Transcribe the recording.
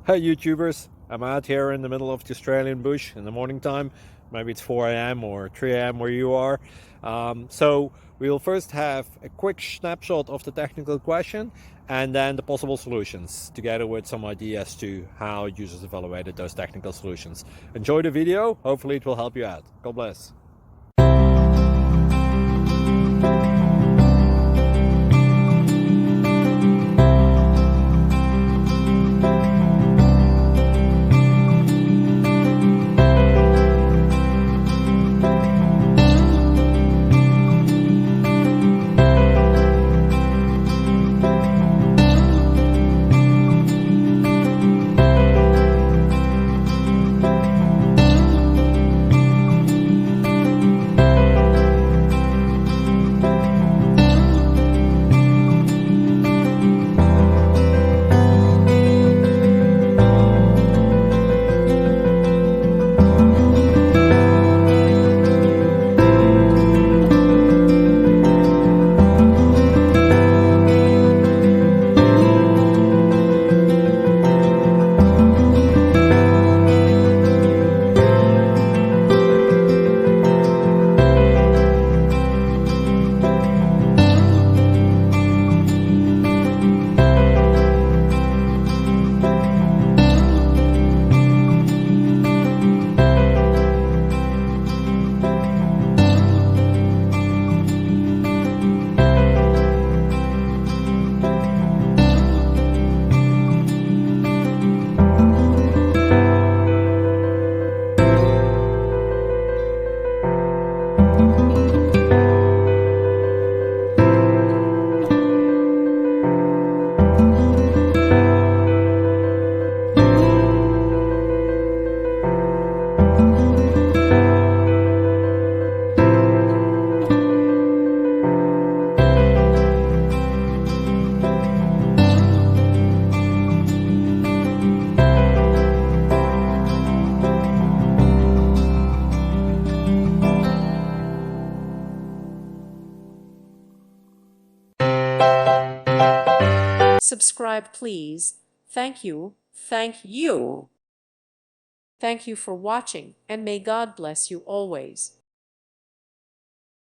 Hey YouTubers, I'm out here in the middle of the Australian bush in the morning time. Maybe it's 4 a.m. or 3 a.m. where you are. So we'll first have a quick snapshot of the technical question and then the possible solutions, together with some ideas to how users evaluated those technical solutions. Enjoy the video, hopefully it will help you out. God bless. Subscribe, please. Thank you. Thank you. Thank you for watching, and may God bless you always.